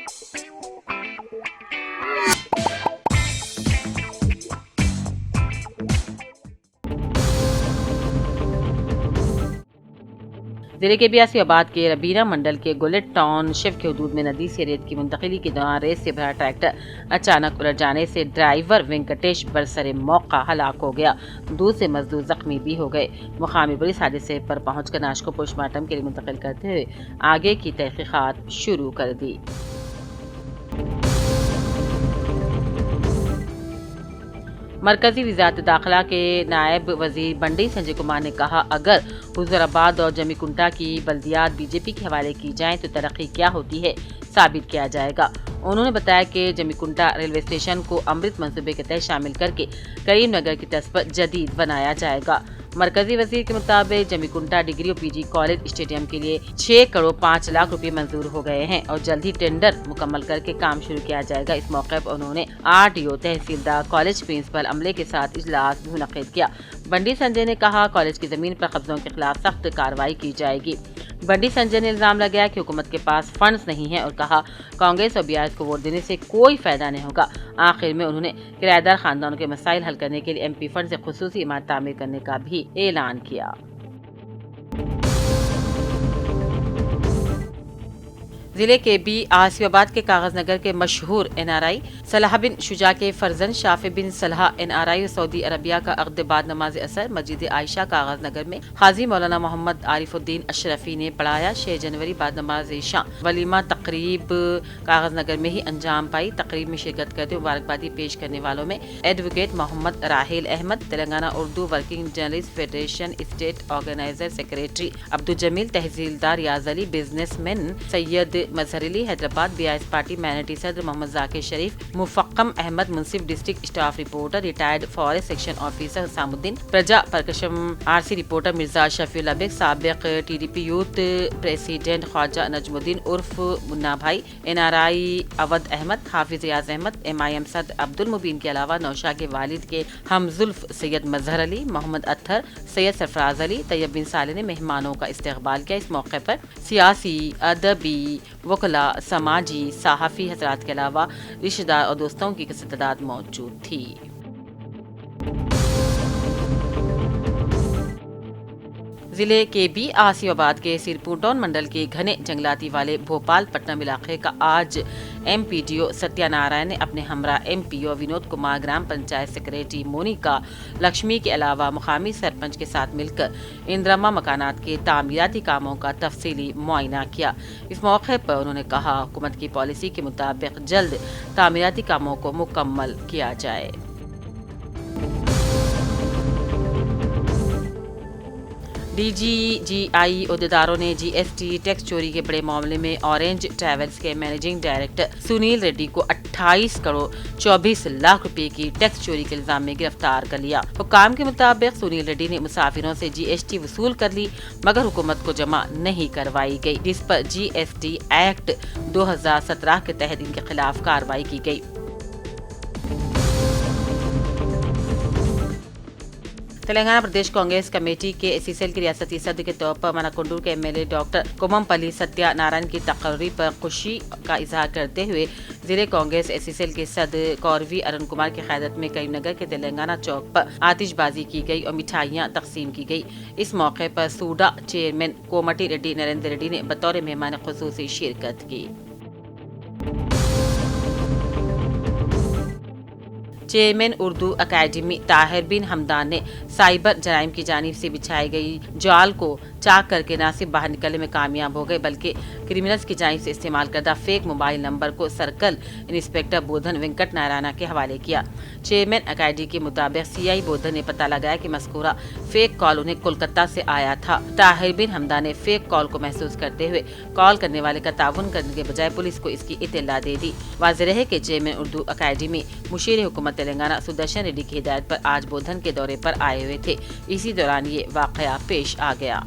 जिले के बियासीबाद के रबीना मंडल के गुलेट टाउनशिप के हदूद में नदी से रेत की मुंतकिली के दौरान रेत से भरा ट्रैक्टर अचानक उलट जाने से ड्राइवर वेंकटेश बरसरे मौका हलाक हो गया। दूसरे मजदूर जख्मी भी हो गए। मुकामी पुलिस हादसे पर पहुंचकर लाश को पोस्टमार्टम के लिए मुंतकिल करते हुए आगे की तहकीकात शुरू कर दी। मरकजी वज़ारत दाखिला के नायब वजीर बंडी संजय कुमार ने कहा, अगर हुजूराबाद और जमीकुंटा की बल्दियात बीजेपी के हवाले की जाएं तो तरक्की क्या होती है साबित किया जाएगा। उन्होंने बताया कि जमीकुंटा रेलवे स्टेशन को अमृत मंसूबे के तहत शामिल करके करीम नगर की तर्ज पर जदीद बनाया जाएगा। मरकजी वजीर के मुताबिक जमीकुंटा डिग्री और पीजी कॉलेज स्टेडियम के लिए 6 करोड़ 5 लाख रुपए मंजूर हो गए हैं और जल्द ही टेंडर मुकम्मल करके काम शुरू किया जाएगा। इस मौके पर उन्होंने आरटीओ, तहसीलदार, कॉलेज प्रिंसिपल अमले के साथ इजलास भी मुनक्किद किया। बंडी संजय ने कहा, कॉलेज की जमीन पर कब्जों के खिलाफ सख्त कार्रवाई की जाएगी। बंडी संजय ने इल्जाम लगाया कि हुकूमत के पास फंड्स नहीं है और कहा, कांग्रेस और बीआरएस को वोट देने से कोई फायदा नहीं होगा। आखिर में उन्होंने किराएदार खानदानों के मसाइल हल करने के लिए एमपी फंड से खुसूसी इमारत तामीर करने का भी ऐलान किया। जिले के बियासीबाद के कागज नगर के मशहूर एनआरआई सलाह बिन शुजा के फर्जन शाफी बिन सलाह एनआरआई सऊदी अरबिया का अक़द बाद नमाज असर मस्जिद आयशा कागज नगर में हाजी मौलाना मोहम्मद आरिफुद्दीन अशरफी ने पढ़ाया। 6 जनवरी बाद नमाज ईशा वलीमा तकरीब कागज नगर में ही अंजाम पाई। तकरीब में शिरकत करते मुबारकबादी पेश करने वालों में advocate Mohammed Rahil Ahmed, Telangana Urdu working journalist federation state organiser secretary Abdul Jameel, tehsildar Yaz Ali, businessman Syed Mazhar Ali, Hyderabad BIS party minority सदर Mohammed Zakir Sharif, Mufakkam Ahmed Munsif, district staff reporter retired forest section officer Husamuddin, Praja Prakasham RC reporter Mirza Shafiullah Baig, साबिक TDP youth president Khwaja Najmuddin उर्फ मुन्ना भाई, एनआरआई अवध अहमद, हाफिज रियाज अहमद, एमआईएम सदर अब्दुल मुबीन के अलावा नौशा के वालिद के हमजुल्फ सैयद मजहर अली, मोहम्मद अत्थर, सैयद सरफराज अली, तैयब बिन साले ने मेहमानों का इस्तकबाल किया। इस मौके पर सियासी, अदबी, वकला, समाजी, सहाफ़ी हजरात के अलावा रिश्तेदार और दोस्तों की कसर तादाद मौजूद थी। जिले के बियासीबाद के सिरपुर टाउन मंडल के घने जंगलाती वाले भोपाल पट्टनम इलाके का आज एमपीडीओ सत्यानारायण ने अपने हमरा एमपीओ विनोद कुमार, ग्राम पंचायत सेक्रेटरी मोनिका लक्ष्मी के अलावा मुकामी सरपंच के साथ मिलकर इंदिरमा मकानात के तामीराती कामों का तफसीली मुआयना किया। इस मौके पर उन्होंने कहा, हुकूमत की पॉलिसी के मुताबिक जल्द तामीराती कामों को मुकम्मल किया जाए। डीजीजीआई अहदेदारों ने जीएसटी टैक्स चोरी के बड़े मामले में ऑरेंज ट्रैवल्स के मैनेजिंग डायरेक्टर सुनील रेड्डी को 28 करोड़ 24 लाख रुपए की टैक्स चोरी के इल्जाम में गिरफ्तार कर लिया। हुक्काम के मुताबिक सुनील रेड्डी ने मुसाफिरों से जीएसटी वसूल कर ली मगर हुकूमत को जमा नहीं करवाई गई, जिस पर जीएसटी एक्ट 2017 के तहत इनके खिलाफ कार्रवाई की गई। तेलंगाना प्रदेश कांग्रेस कमेटी के एसीसीएल के रियासती सदर के तौर पर मनाकुंडूर के एमएलए डॉक्टर कोममपल्ली सत्यानारायण की तकर्री पर खुशी का इजहार करते हुए जिले कांग्रेस एसीसीएल के सदर कौरवी अरुण कुमार की क़यादत में करीमनगर के तेलंगाना चौक पर आतिशबाजी की गई और मिठाइयाँ तकसीम की गई। इस मौके पर सूडा चेयरमैन कोमटी रेड्डी नरेंद्र रेड्डी ने बतौर मेहमान खुसूसी शिरकत की। चेयरमैन उर्दू अकेडमी ताहिर बिन हमदान ने साइबर जराइम की जानिब से बिछाई गई जाल को चाक करके न सिर्फ बाहर निकलने में कामयाब हो गए बल्कि क्रिमिनल्स की जानिब से इस्तेमाल करदा फेक मोबाइल नंबर को सर्कल इंस्पेक्टर बोधन वेंकट नारायण के हवाले किया। चेयरमैन अकेडमी के मुताबिक सीआई बोधन ने पता लगाया कि मस्कूरा फेक कॉल उन्हें कोलकाता से आया था। ताहिर बिन हमदान ने फेक कॉल को महसूस करते हुए कॉल करने वाले का ताउन करने के बजाय पुलिस को इसकी इत्तला दे दी। वाज़ेह रहे कि चेयरमैन उर्दू अकेडमी मुशीर हुकूमत तेलंगाना सुदर्शन रेड्डी की हिदायत पर आज बोधन के दौरे पर आए हुए थे। इसी दौरान ये वाकया पेश आ गया।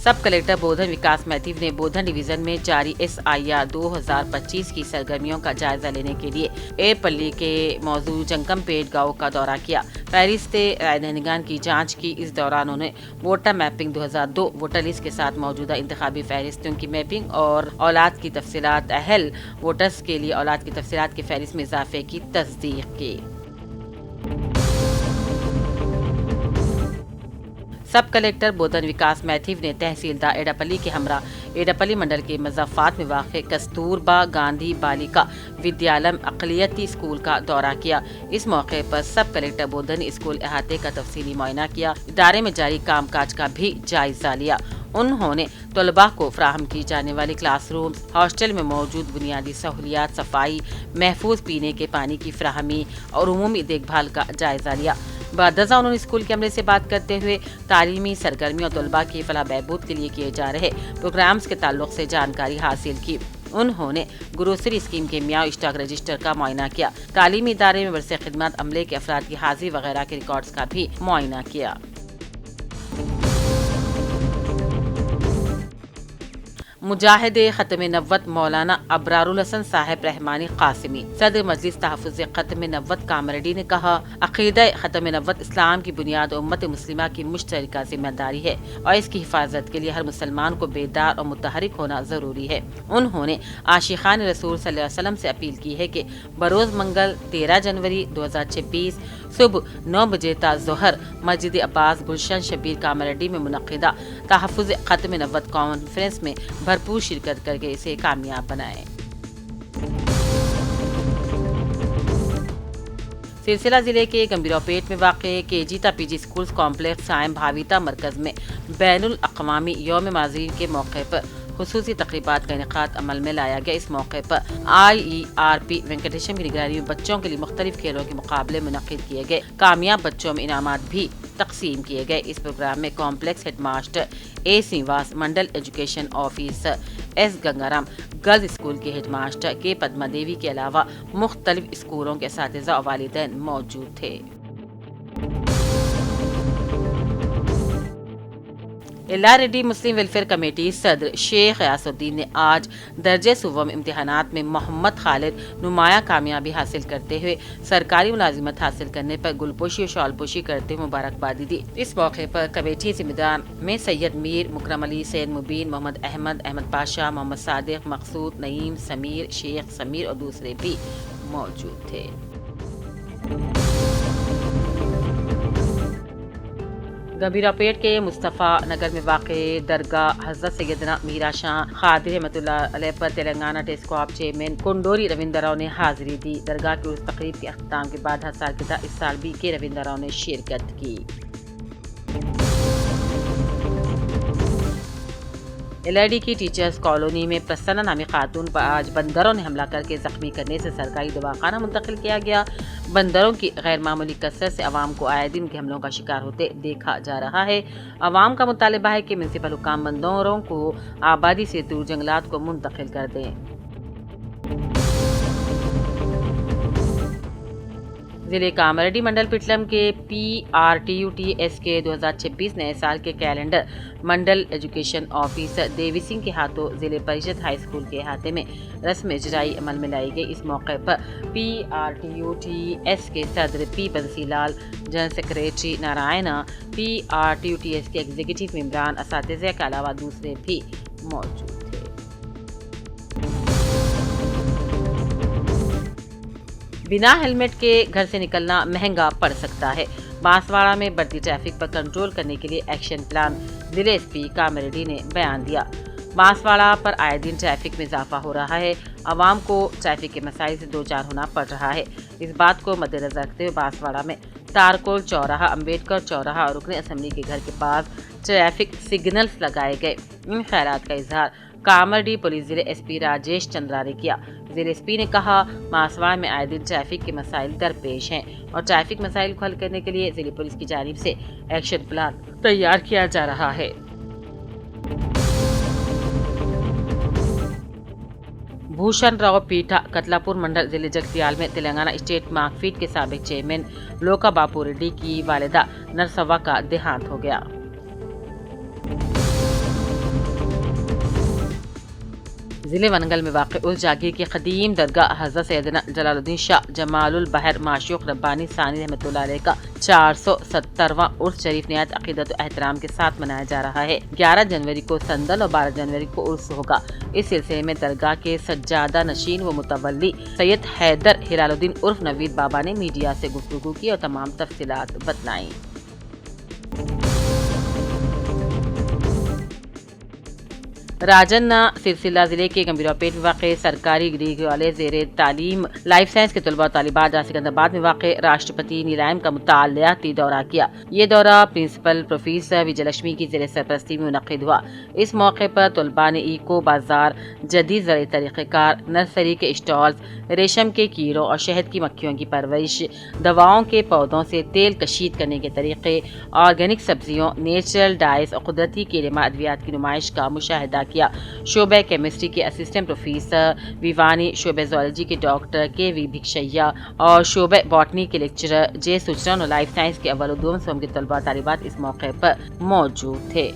सब कलेक्टर बोधन विकास मैथिव ने बोधन डिवीजन में जारी SIR 2025 की सरगर्मियों का जायजा लेने के लिए एरपल्ली के मौजूद जंकमपेट गांव का दौरा किया। फहरिस्त रायदहिंदगान की जांच की। इस दौरान उन्होंने वोटर मैपिंग 2002 वोटर लिस्ट के साथ मौजूदा इंतखाबी फहरिस्तों की मैपिंग और औलाद की तफसीलात अहल वोटर्स के लिए औलाद की तफसीलात की फहरिस्त में इजाफे की तस्दीक की। सब कलेक्टर बोधन विकास मैथिव ने तहसीलदार एडापल्ली के हमरा एडापल्ली मंडल के मज़ाफ़ात में वाक़ कस्तूरबा गांधी बालिका विद्यालय अक़लियती स्कूल का दौरा किया। इस मौके पर सब कलेक्टर बोधन ने स्कूल अहाते का तफसीली मुआयना किया। इदारे में जारी कामकाज का भी जायजा लिया। उन्होंने तलबा को फराहम की जाने वाली क्लासरूम, हॉस्टल में मौजूद बुनियादी सहूलियात, सफाई, महफूज पीने के पानी की फराहमी और उमूमी देखभाल का जायजा लिया। बादजा उन्होंने स्कूल के अमले से बात करते हुए तालीमी सरगर्मी और तलबा की फलाह बहबूद के लिए किए जा रहे प्रोग्राम्स के ताल्लुक से जानकारी हासिल की। उन्होंने ग्रोसरी स्कीम के मियाँ स्टॉक रजिस्टर का मुआयना किया। तालीमी इदारे में बरसे खिदमत अमले के अफराद की हाजिरी वगैरह के रिकॉर्ड्स का भी मुआयना किया। मुजाहिद ख़त्म नब्वत मौलाना अबरारुल हसन साहब रहमानी कासिमी सदर मजलिस तहफ़्फ़ुज़ ख़त्म नब्वत कामरेडी ने कहा, अक़ीदा ख़त्म नब्वत इस्लाम की बुनियाद उम्मत मुस्लिमा की मुश्तरका जिम्मेदारी है और इसकी हिफाजत के लिए हर मुसलमान को बेदार और मुतहरिक होना ज़रूरी है। उन्होंने आशिक़ान रसूल सल्लल्लाहु अलैहि वसल्लम से अपील की है कि बरोज़ मंगल 13 जनवरी 2026 सुबह 9 बजे ता ज़ोहर मस्जिद अब्बास गुलशन शबीर कामरेडी में मुनक़िदा तहफ़्फ़ुज़ ख़त्म नब्वत कॉन्फ्रेंस में भरपूर शिरकत करके इसे कामयाब बनाएं। सिलसिला जिले के गंभीरापेट में वाक़े केजीता PG स्कूल कॉम्प्लेक्स सायम भाविता मरकज में बैनुल अक़वामी यौम माज़रीन के मौके पर खुसूसी तक़रीबात का इनेकाद अमल में लाया गया। इस मौके पर IERP वेंकटेशम की निगरानी में बच्चों के लिए मुख्तलिफ खेलों के मुकाबले मुनक़िद किए गए। कामयाब बच्चों में इनामात भी तकसीम किए गए। इस प्रोग्राम में complex headmaster A Srinivas, mandal education officer S Gangaram, girls school के हेडमास्टर K पद्मा देवी के अलावा मुख्तलिफ स्कूलों के असातिज़ा और वालिदैन मौजूद थे। एल्ला रेड्डी मुस्लिम वेलफेयर कमेटी सदर शेख गयासुद्दीन ने आज दर्जे सुवम इम्तिहानात में मोहम्मद खालिद नुमाया कामयाबी हासिल करते हुए सरकारी मुलाजिमत हासिल करने पर गुलपोशी और शॉलपोशी करते हुए मुबारकबादी दी। इस मौके पर कमेटी जिम्मेदार में सैयद मीर, मुकरम अली, सैयद मुबीन, मोहम्मद अहमद पाशा, मोहम्मद सादिक, मकसूद, नईम, समीर, शेख समीर और दूसरे भी मौजूद थे। गंभीरापेट के मुस्तफ़ा नगर में वाक़े दरगाह हज़रत सैयदना मीरा शाह क़ादिर रहमतुल्लाह अलैह पर तेलंगाना टेस्कोप चेयरमैन कुंडोरी रविंद्र राव ने हाज़िरी दी। दरगाह की उस तकरीब के अख्ताम के बाद हर साल की तरह इस साल भी के रविंद्र राव ने शिरकत की। LID की टीचर्स कॉलोनी में प्रसन्ना नामी खातून पर आज बंदरों ने हमला करके जख्मी करने से सरकारी दवाखाना मुंतकिल किया गया। बंदरों की गैर मामूली कसरत से अवाम को आए दिन के हमलों का शिकार होते देखा जा रहा है। अवाम का मुतालिबा है कि म्युनिसिपल हुकाम बंदरों को आबादी से दूर जंगलात को मुंतकिल कर दें। जिले कामरेडी मंडल पिटलम के PRTUTS के 2026 नए साल के कैलेंडर मंडल एजुकेशन ऑफिसर देवी सिंह के हाथों जिले परिषद हाई स्कूल के अहाते में रस्म इजराई अमल में लाई गई। इस मौके पर PRTUTS के सदर P Bansilal, general secretary Narayana, PRTUTS के एग्जीक्यूटिव मेंबरान, असातिज़ा के अलावा दूसरे भी मौजूद थे। बिना हेलमेट के घर से निकलना महंगा पड़ सकता है। बांसवाड़ा में बढ़ती ट्रैफिक पर कंट्रोल करने के लिए एक्शन प्लान जिले SP कामरेडी ने बयान दिया। बांसवाड़ा पर आए दिन ट्रैफिक में इजाफा हो रहा है। आवाम को ट्रैफिक के मसाइल से दो चार होना पड़ रहा है। इस बात को मद्देनजर रखते हुए बांसवाड़ा में तारकोल चौराहा, अम्बेडकर चौराहा और रुकन असम्बली के घर के पास ट्रैफिक सिग्नल्स लगाए गए। इन ख्यालात का इजहार कामरेडी पुलिस जिले SP राजेश चंद्रा ने किया। जिले SP ने कहा, बांसवाड़ा में आए दिन ट्रैफिक के मसाइल दरपेश हैं और ट्रैफिक मसाइल को हल करने के लिए जिले पुलिस की जानिब से एक्शन प्लान तैयार किया जा रहा है। भूषण राव पीठा कतलापुर मंडल जिले जगतियाल में तेलंगाना स्टेट मार्कफीड के साबिक चेयरमैन लोका बापू रेड्डी की वालिदा नरसव्वा का देहांत हो गया। ضلع ونگل میں واقع اس جاگیر کی قدیم درگاہ حضرت سیدنا جلال الدین شاہ جمال البحر معشوق ربانی ثانی رحمۃ اللہ علیہ کا 470واں عرس شریف نہایت عقیدت و احترام کے ساتھ منایا جا رہا ہے۔ 11 جنوری کو سندل اور 12 جنوری کو عرس ہوگا۔ اس سلسلے میں درگاہ کے سجادہ نشین و متولی سید حیدر ہلال الدین عرف نوید بابا نے میڈیا سے گفتگو کی اور تمام تفصیلات بتلائیں۔ راجن سلسلہ ضلع کے گمبھیرا پیٹ میں واقع سرکاری ڈگری کالج زیر تعلیم لائف سائنس کے طلباء و طالبات نے سکندرآباد میں واقع راشٹرپتی نیلائم کا مطالعاتی دورہ کیا۔ یہ دورہ پرنسپل پروفیسر وجے لکشمی کی زیر سرپرستی میں منعقد ہوا۔ اس موقع پر طلباء نے ایکو بازار، جدید زرعی طریقہ کار، نرسری کے اسٹالز، ریشم کے کیڑوں اور شہد کی مکھیوں کی پرورش، دواؤں کے پودوں سے تیل کشید کرنے کے طریقے، آرگینک سبزیوں، نیچرل ڈائز اور قدرتی کیڑے مار ادویات کی نمائش کا مشاہدہ کیا۔ شعبہ کیمسٹری کے اسسٹنٹ پروفیسر ویوانی، شعبہ زوالوجی کے ڈاکٹر کے وی بھکشیا اور شعبہ باٹنی کے لیکچرر جے سچرن اور لائف سائنس کے اول و دوم سوم کے طلباء طالبات اس موقع پر موجود تھے۔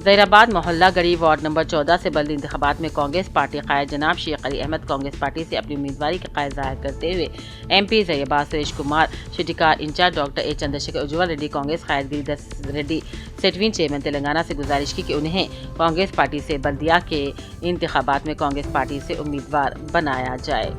ظہیر آباد محلہ گڑھی وارڈ نمبر 14 سے بلدی انتخابات میں کانگریس پارٹی قائد جناب شیخ علی احمد کانگریس پارٹی سے اپنی امیدواری کا قائد ظاہر کرتے ہوئے M P Zaheerabad Suresh Kumar, Shetkar incharge doctor A Chandrashekhar Ujjwal Reddy, Congress قائد گری دس ریڈی، سیٹوین چیئرمین تلنگانہ سے گزارش کی کہ انہیں کانگریس پارٹی سے بلدیہ کے انتخابات میں کانگریس پارٹی سے امیدوار بنایا جائے۔